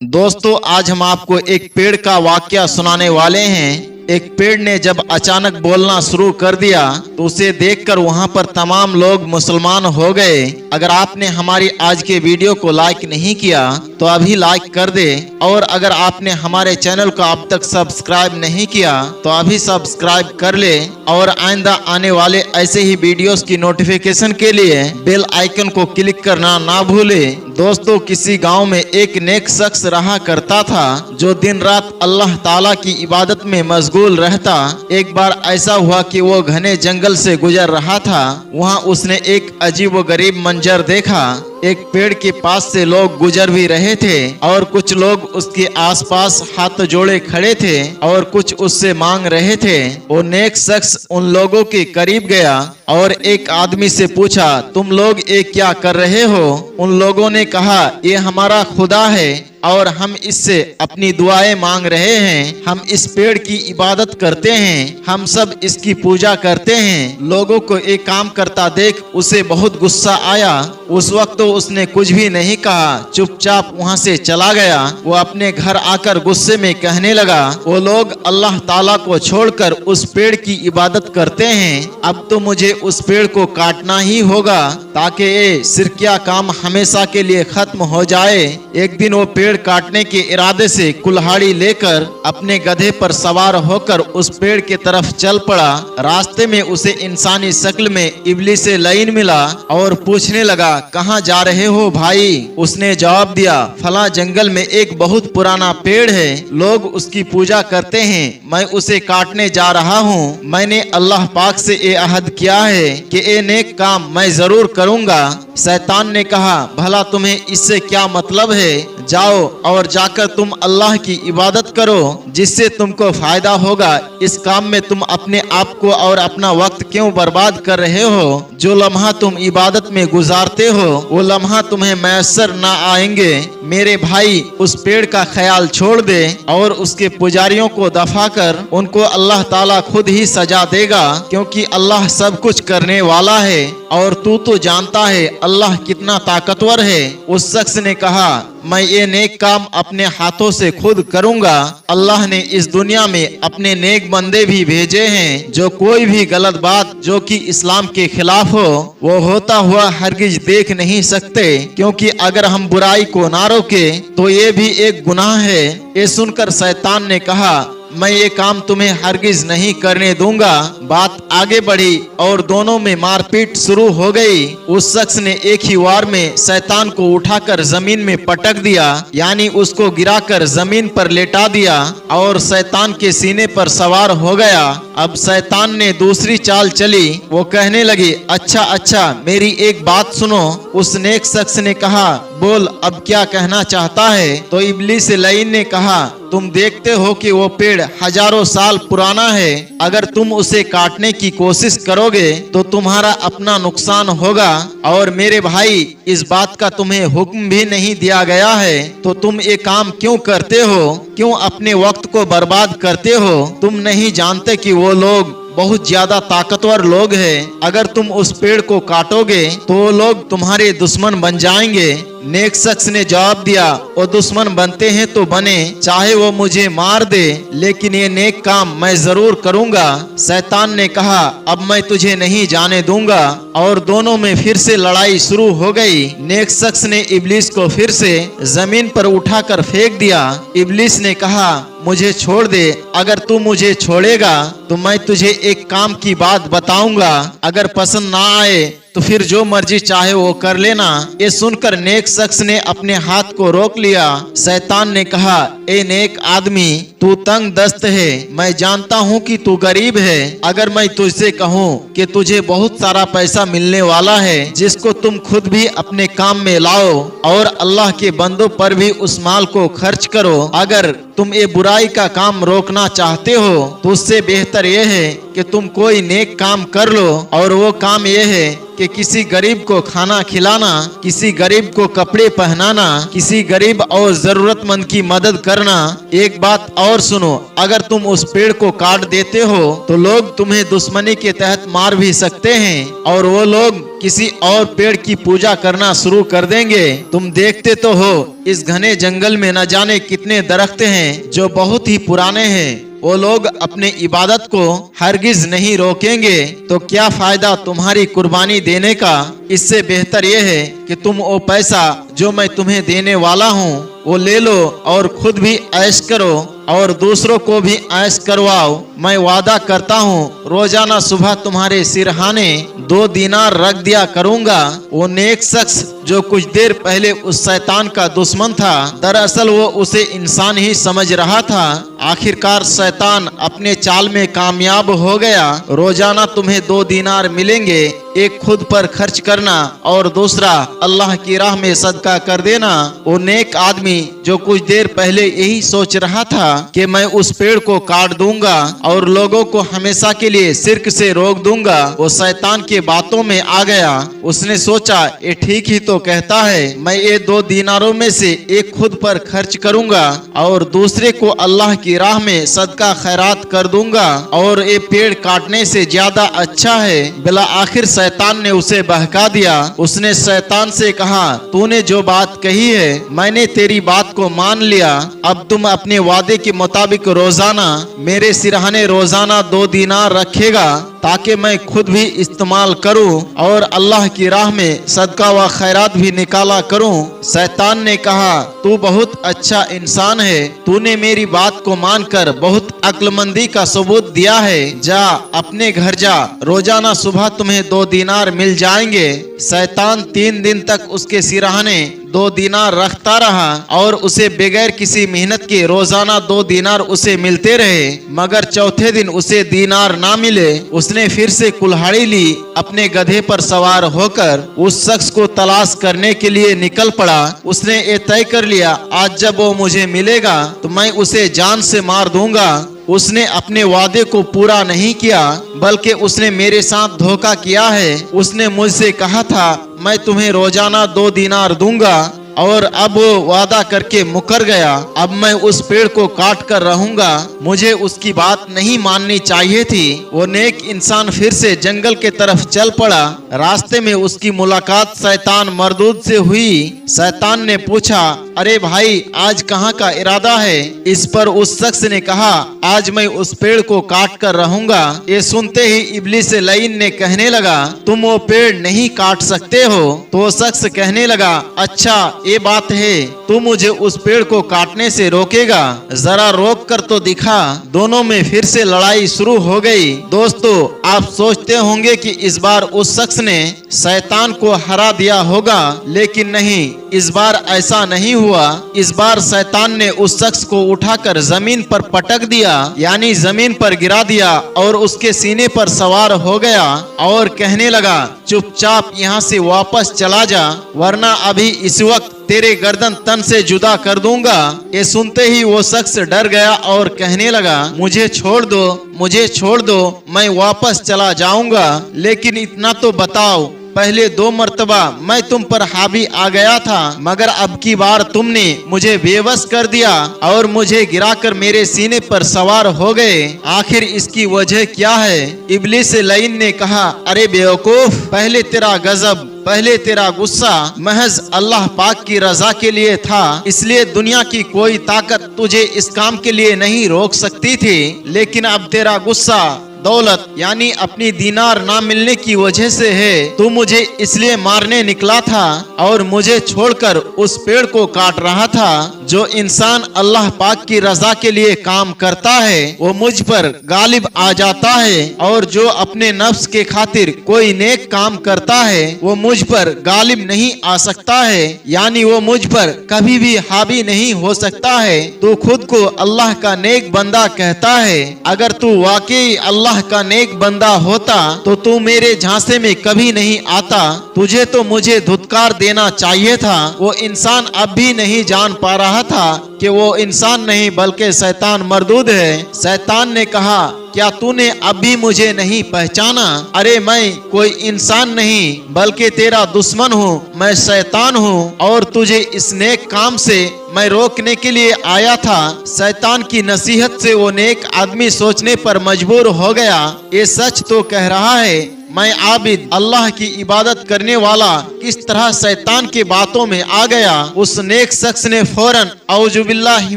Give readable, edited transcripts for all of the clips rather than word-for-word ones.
दोस्तों, आज हम आपको एक पेड़ का वाकया सुनाने वाले हैं। एक पेड़ ने जब अचानक बोलना शुरू कर दिया तो उसे देखकर वहां पर तमाम लोग मुसलमान हो गए। अगर आपने हमारी आज के वीडियो को लाइक नहीं किया तो अभी लाइक कर दे, और अगर आपने हमारे चैनल को अब तक सब्सक्राइब नहीं किया तो अभी सब्सक्राइब कर ले, और आइंदा आने वाले ऐसे ही वीडियोस की नोटिफिकेशन के लिए बेल आइकन को क्लिक करना ना भूले। दोस्तों, किसी गांव में एक नेक शख्स रहा करता था जो दिन रात अल्लाह ताला की इबादत में मशगूल रहता। एक बार ऐसा हुआ कि वो घने जंगल से गुजर रहा था। वहाँ उसने एक अजीब व गरीब मंजर देखा। एक पेड़ के पास से लोग गुजर भी रहे थे और कुछ लोग उसके आसपास हाथ जोड़े खड़े थे और कुछ उससे मांग रहे थे। वो नेक शख्स उन लोगों के करीब गया और एक आदमी से पूछा, तुम लोग ये क्या कर रहे हो? उन लोगों ने कहा, ये हमारा खुदा है और हम इससे अपनी दुआएं मांग रहे हैं। हम इस पेड़ की इबादत करते हैं, हम सब इसकी पूजा करते हैं। लोगों को एक काम करता देख उसे बहुत गुस्सा आया। उस वक्त तो उसने कुछ भी नहीं कहा, चुपचाप वहां से चला गया। वो अपने घर आकर गुस्से में कहने लगा, वो लोग अल्लाह ताला को छोड़कर उस पेड़ की इबादत करते हैं। अब तो मुझे उस पेड़ को काटना ही होगा ताकि ये शिरकिया काम हमेशा के लिए खत्म हो जाए। एक दिन वो पेड़ काटने के इरादे से कुल्हाड़ी लेकर अपने गधे पर सवार होकर उस पेड़ के तरफ चल पड़ा। रास्ते में उसे इंसानी शक्ल में इब्लीस लईन मिला और पूछने लगा, कहाँ जा रहे हो भाई? उसने जवाब दिया, फला जंगल में एक बहुत पुराना पेड़ है, लोग उसकी पूजा करते हैं, मैं उसे काटने जा रहा हूँ। मैंने अल्लाह पाक से ये अहद किया है कि ये नेक काम मैं जरूर करूँगा। शैतान ने कहा, भला तुम्हें इससे क्या मतलब है? जाओ और जाकर तुम अल्लाह की इबादत करो जिससे तुमको फायदा होगा। इस काम में तुम अपने आप को और अपना वक्त क्यों बर्बाद कर रहे हो? जो लम्हा तुम इबादत में गुजारते हो वो लम्हा तुम्हें मैसर ना आएंगे। मेरे भाई, उस पेड़ का ख्याल छोड़ दे और उसके पुजारियों को दफा कर, उनको अल्लाह ताला खुद ही सजा देगा, क्योंकि अल्लाह सब कुछ करने वाला है और तू तो जानता है अल्लाह कितना ताकतवर है। उस शख्स ने कहा, मैं ये नेक काम अपने हाथों से खुद करूंगा। अल्लाह ने इस दुनिया में अपने नेक बंदे भी भेजे हैं जो कोई भी गलत बात जो कि इस्लाम के खिलाफ हो वो होता हुआ हरगिज देख नहीं सकते, क्योंकि अगर हम बुराई को ना रोके तो ये भी एक गुनाह है। ये सुनकर शैतान ने कहा, मैं ये काम तुम्हें हरगिज नहीं करने दूंगा। बात आगे बढ़ी और दोनों में मारपीट शुरू हो गई। उस शख्स ने एक ही वार में शैतान को उठाकर जमीन में पटक दिया, यानी उसको गिराकर जमीन पर लेटा दिया और शैतान के सीने पर सवार हो गया। अब शैतान ने दूसरी चाल चली। वो कहने लगी, अच्छा मेरी एक बात सुनो। उस नेक शख्स ने कहा, बोल, अब क्या कहना चाहता है? तो इब्लीस लईन ने कहा, तुम देखते हो कि वो पेड़ हजारों साल पुराना है, अगर तुम उसे काटने की कोशिश करोगे तो तुम्हारा अपना नुकसान होगा, और मेरे भाई, इस बात का तुम्हें हुक्म भी नहीं दिया गया है, तो तुम ये काम क्यों करते हो? क्यों अपने वक्त को बर्बाद करते हो? तुम नहीं जानते कि वो लोग बहुत ज्यादा ताकतवर लोग हैं। अगर तुम उस पेड़ को काटोगे तो वो लोग तुम्हारे दुश्मन बन जाएंगे। नेक शख्स ने जवाब दिया, वो दुश्मन बनते हैं तो बने, चाहे वो मुझे मार दे, लेकिन ये नेक काम मैं जरूर करूंगा। शैतान ने कहा, अब मैं तुझे नहीं जाने दूंगा, और दोनों में फिर से लड़ाई शुरू हो गई। नेक शख्स ने इब्लीस को फिर से जमीन पर उठाकर फेंक दिया। इब्लीस ने कहा, मुझे छोड़ दे, अगर तू मुझे छोड़ेगा तो मैं तुझे एक काम की बात बताऊंगा, अगर पसंद ना आए तो फिर जो मर्जी चाहे वो कर लेना। ये सुनकर नेक शख्स ने अपने हाथ को रोक लिया। शैतान ने कहा, ए नेक आदमी, तू तंग दस्त है, मैं जानता हूँ कि तू गरीब है। अगर मैं तुझसे कहूँ कि तुझे बहुत सारा पैसा मिलने वाला है जिसको तुम खुद भी अपने काम में लाओ और अल्लाह के बंदों पर भी उस माल को खर्च करो, अगर तुम ये बुराई का काम रोकना चाहते हो तो उससे बेहतर यह है कि तुम कोई नेक काम कर लो, और वो काम यह है कि किसी गरीब को खाना खिलाना, किसी गरीब को कपड़े पहनाना, किसी गरीब और जरूरतमंद की मदद करना। एक बात और सुनो, अगर तुम उस पेड़ को काट देते हो तो लोग तुम्हें दुश्मनी के तहत मार भी सकते हैं और वो लोग किसी और पेड़ की पूजा करना शुरू कर देंगे। तुम देखते तो हो इस घने जंगल में न जाने कितने दरख्त हैं जो बहुत ही पुराने हैं। वो लोग अपने इबादत को हरगिज नहीं रोकेंगे, तो क्या फायदा तुम्हारी कुर्बानी देने का। इससे बेहतर यह है कि तुम वो पैसा जो मैं तुम्हें देने वाला हूँ वो ले लो और खुद भी ऐश करो और दूसरों को भी ऐश करवाओ। मैं वादा करता हूँ रोजाना सुबह तुम्हारे सिरहाने 2 दीनार रख दिया करूँगा। वो नेक शख्स जो कुछ देर पहले उस शैतान का दुश्मन था, दरअसल वो उसे इंसान ही समझ रहा था। आखिरकार शैतान अपने चाल में कामयाब हो गया। रोजाना तुम्हें 2 दीनार मिलेंगे, एक खुद पर खर्च करना और दूसरा अल्लाह की राह में सदका कर देना। वो नेक आदमी जो कुछ देर पहले यही सोच रहा था कि मैं उस पेड़ को काट दूंगा और लोगों को हमेशा के लिए शिर्क से रोक दूंगा, वो शैतान के बातों में आ गया। उसने सोचा ये ठीक ही तो कहता है, मैं ये 2 दीनारों में से एक खुद पर खर्च करूंगा और दूसरे को अल्लाह की राह में सदका खैरात कर दूंगा और ये पेड़ काटने से ज्यादा अच्छा है। बिला आखिर शैतान ने उसे बहका दिया। उसने शैतान से कहा, तूने जो बात कही है मैंने तेरी बात को मान लिया। अब तुम अपने वादे के मुताबिक रोजाना मेरे सिरहाने रोजाना 2 दीनार रखेगा ताकि मैं खुद भी इस्तेमाल करूं और अल्लाह की राह में सदका व खैरात भी निकाला करूं। शैतान ने कहा, तू बहुत अच्छा इंसान है, तूने मेरी बात को मानकर बहुत अक्लमंदी का सबूत दिया है। जा अपने घर जा, रोजाना सुबह तुम्हें 2 दीनार मिल जाएंगे। शैतान 3 दिन तक उसके सिरहाने 2 दीनार रखता रहा और उसे बगैर किसी मेहनत के रोजाना 2 दीनार उसे मिलते रहे, मगर चौथे दिन उसे दीनार ना मिले। उसने फिर से कुल्हाड़ी ली, अपने गधे पर सवार होकर उस शख्स को तलाश करने के लिए निकल पड़ा। उसने ये तय कर लिया, आज जब वो मुझे मिलेगा तो मैं उसे जान से मार दूंगा। उसने अपने वादे को पूरा नहीं किया, बल्कि उसने मेरे साथ धोखा किया है। उसने मुझसे कहा था मैं तुम्हें रोजाना 2 दीनार दूंगा और अब वो वादा करके मुकर गया। अब मैं उस पेड़ को काट कर रहूंगा। मुझे उसकी बात नहीं माननी चाहिए थी। वो नेक इंसान फिर से जंगल के तरफ चल पड़ा। रास्ते में उसकी मुलाकात शैतान मरदूद से हुई। शैतान ने पूछा, अरे भाई आज कहाँ का इरादा है। इस पर उस शख्स ने कहा, आज मैं उस पेड़ को काट कर रहूंगा। ये सुनते ही इब्लिस लईन ने कहने लगा, तुम वो पेड़ नहीं काट सकते हो। तो वो शख्स कहने लगा, अच्छा ये बात है, तू मुझे उस पेड़ को काटने से रोकेगा, जरा रोक कर तो दिखा। दोनों में फिर से लड़ाई शुरू हो गई। दोस्तों, आप सोचते होंगे कि इस बार उस शख्स ने शैतान को हरा दिया होगा, लेकिन नहीं, इस बार ऐसा नहीं हुआ। इस बार शैतान ने उस शख्स को उठाकर जमीन पर पटक दिया, यानी जमीन पर गिरा दिया और उसके सीने पर सवार हो गया और कहने लगा, चुपचाप यहाँ से वापस चला जा, वरना अभी इस वक्त तेरे गर्दन तन से जुदा कर दूंगा। ये सुनते ही वो शख्स डर गया और कहने लगा, मुझे छोड़ दो, मुझे छोड़ दो, मैं वापस चला जाऊंगा। लेकिन इतना तो बताओ, पहले 2 मर्तबा मैं तुम पर हावी आ गया था, मगर अब की बार तुमने मुझे बेबस कर दिया और मुझे गिराकर मेरे सीने पर सवार हो गए। आखिर इसकी वजह क्या है। इब्लिस लईन ने कहा, अरे बेवकूफ, पहले तेरा गजब, पहले तेरा गुस्सा महज अल्लाह पाक की रजा के लिए था, इसलिए दुनिया की कोई ताकत तुझे इस काम के लिए नहीं रोक सकती थी। लेकिन अब तेरा गुस्सा दौलत यानी अपनी दीनार ना मिलने की वजह से है। तू मुझे इसलिए मारने निकला था और मुझे छोड़कर उस पेड़ को काट रहा था। जो इंसान अल्लाह पाक की रजा के लिए काम करता है वो मुझ पर गालिब आ जाता है, और जो अपने नफ्स के खातिर कोई नेक काम करता है वो मुझ पर गालिब नहीं आ सकता है, यानी वो मुझ पर कभी भी हावी नहीं हो सकता है। तू खुद को अल्लाह का नेक बंदा कहता है। अगर तू वाकई अल्लाह का नेक बंदा होता तो तू मेरे झांसे में कभी नहीं आता। तुझे तो मुझे धुतकार देना चाहिए था। वो इंसान अब भी नहीं जान पा रहा था कि वो इंसान नहीं बल्कि शैतान मरदूद है। शैतान ने कहा, क्या तूने अब भी मुझे नहीं पहचाना? अरे मैं कोई इंसान नहीं बल्कि तेरा दुश्मन हूँ, मैं शैतान हूँ और तुझे इस नेक काम से मैं रोकने के लिए आया था। शैतान की नसीहत से वो नेक आदमी सोचने पर मजबूर हो गया, ये सच तो कह रहा है मैं आबिद अल्लाह की इबादत करने वाला किस तरह शैतान के बातों में आ गया। उस नेक शख्स ने फौरन औज़ु बिल्लाहि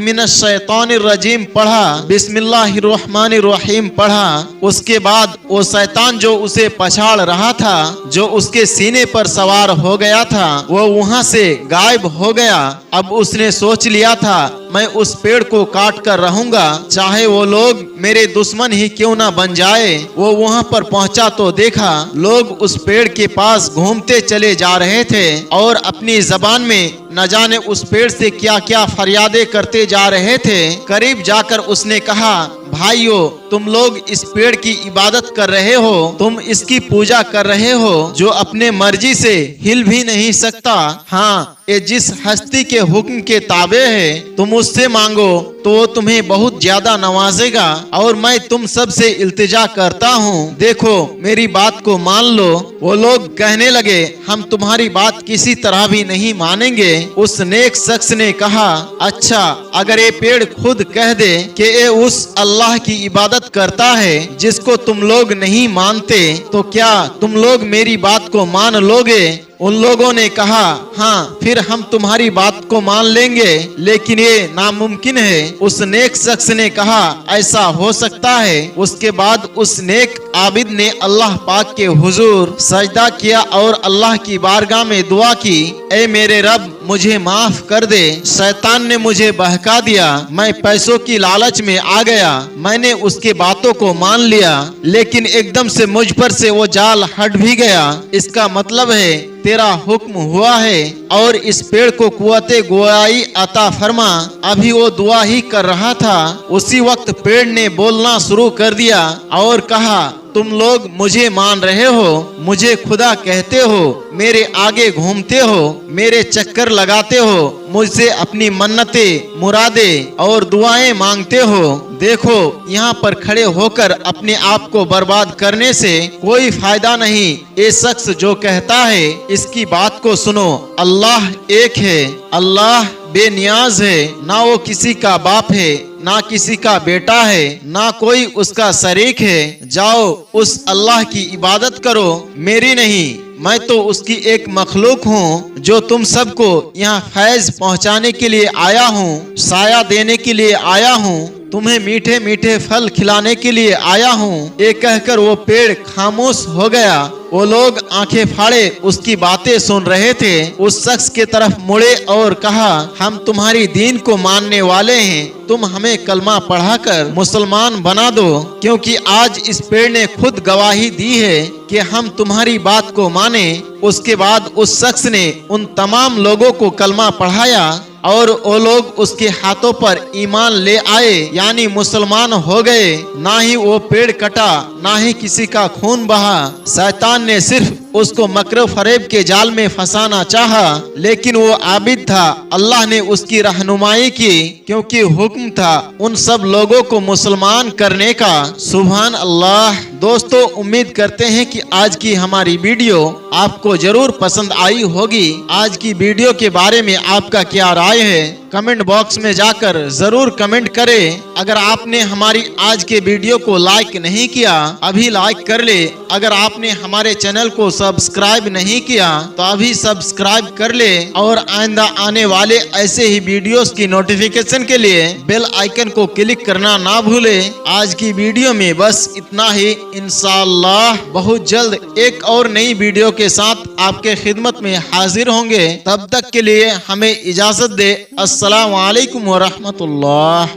मिनश शैतानिर रजीम पढ़ा, बिस्मिल्लाहिर्रहमानिर रहीम पढ़ा। उसके बाद वो शैतान जो उसे पछाड़ रहा था, जो उसके सीने पर सवार हो गया था, वो वहाँ से गायब हो गया। अब उसने सोच लिया था मैं उस पेड़ को काट कर रहूंगा, चाहे वो लोग मेरे दुश्मन ही क्यों ना बन जाए। वो वहाँ पर पहुँचा तो देखा लोग उस पेड़ के पास घूमते चले जा रहे थे और अपनी जबान में न जाने उस पेड़ से क्या क्या फरियादें करते जा रहे थे। करीब जाकर उसने कहा, भाइयों तुम लोग इस पेड़ की इबादत कर रहे हो, तुम इसकी पूजा कर रहे हो जो अपने मर्जी से हिल भी नहीं सकता। हाँ, ये जिस हस्ती के हुक्म के ताबे है, तुम उससे मांगो तो वो तुम्हें बहुत ज्यादा नवाजेगा और मैं तुम सब से इल्तिजा करता हूँ, देखो मेरी बात को मान लो। वो लोग कहने लगे हम तुम्हारी बात किसी तरह भी नहीं मानेंगे। उस नेक शख्स ने कहा, अच्छा अगर ये पेड़ खुद कह दे कि ये उस अल्लाह की इबादत करता है जिसको तुम लोग नहीं मानते, तो क्या तुम लोग मेरी बात को मान लोगे? उन लोगों ने कहा, हाँ फिर हम तुम्हारी बात को मान लेंगे, लेकिन ये नामुमकिन है। उस नेक शख्स ने कहा, ऐसा हो सकता है। उसके बाद उस नेक आबिद ने अल्लाह पाक के हुजूर सजदा किया और अल्लाह की बारगाह में दुआ की, ए मेरे रब मुझे माफ कर दे। शैतान ने मुझे बहका दिया, मैं पैसों की लालच में आ गया, मैंने उसके बातों को मान लिया, लेकिन एकदम से मुझ पर से वो जाल हट भी गया। इसका मतलब है तेरा हुक्म हुआ है और इस पेड़ को कुव्वते गोयाई अता फरमा। अभी वो दुआ ही कर रहा था, उसी वक्त पेड़ ने बोलना शुरू कर दिया और कहा, तुम लोग मुझे मान रहे हो, मुझे खुदा कहते हो, मेरे आगे घूमते हो, मेरे चक्कर लगाते हो, मुझसे अपनी मन्नतें मुरादें और दुआएं मांगते हो। देखो यहाँ पर खड़े होकर अपने आप को बर्बाद करने से कोई फायदा नहीं। ये शख्स जो कहता है इसकी बात को सुनो, अल्लाह एक है, अल्लाह बेनियाज है, ना वो किसी का बाप है, ना किसी का बेटा है, ना कोई उसका शरीक है। जाओ उस अल्लाह की इबादत करो, मेरी नहीं। मैं तो उसकी एक मखलूक हूँ जो तुम सबको यहाँ फैज पहुँचाने के लिए आया हूँ, साया देने के लिए आया हूँ, तुम्हें मीठे मीठे फल खिलाने के लिए आया हूँ। ये कहकर वो पेड़ खामोश हो गया। वो लोग आंखें फाड़े उसकी बातें सुन रहे थे। उस शख्स के तरफ मुड़े और कहा, हम तुम्हारी दीन को मानने वाले हैं, तुम हमें कलमा पढ़ाकर मुसलमान बना दो, क्योंकि आज इस पेड़ ने खुद गवाही दी है कि हम तुम्हारी बात को माने। उसके बाद उस शख्स ने उन तमाम लोगों को कलमा पढ़ाया और वो लोग उसके हाथों पर ईमान ले आए, यानी मुसलमान हो गए। ना ही वो पेड़ कटा, ना ही किसी का खून बहा। शैतान ने सिर्फ उसको मकर फरेब के जाल में फंसाना चाहा, लेकिन वो आबिद था, अल्लाह ने उसकी रहनुमाई की, क्योंकि हुक्म था उन सब लोगों को मुसलमान करने का। सुभान अल्लाह। दोस्तों, उम्मीद करते हैं कि आज की हमारी वीडियो आपको जरूर पसंद आई होगी। आज की वीडियो के बारे में आपका क्या राय है, कमेंट बॉक्स में जाकर जरूर कमेंट करें। अगर आपने हमारी आज के वीडियो को लाइक नहीं किया, अभी लाइक कर ले। अगर आपने हमारे चैनल को सब्सक्राइब नहीं किया तो अभी सब्सक्राइब कर ले और आइंदा आने वाले ऐसे ही वीडियोस की नोटिफिकेशन के लिए बेल आइकन को क्लिक करना ना भूले। आज की वीडियो में बस इतना ही। इंशाअल्लाह बहुत जल्द एक और नई वीडियो के साथ आपके खिदमत में हाजिर होंगे। तब तक के लिए हमें इजाजत दे। अस्सलाम वालेकुम व रहमतुल्लाह।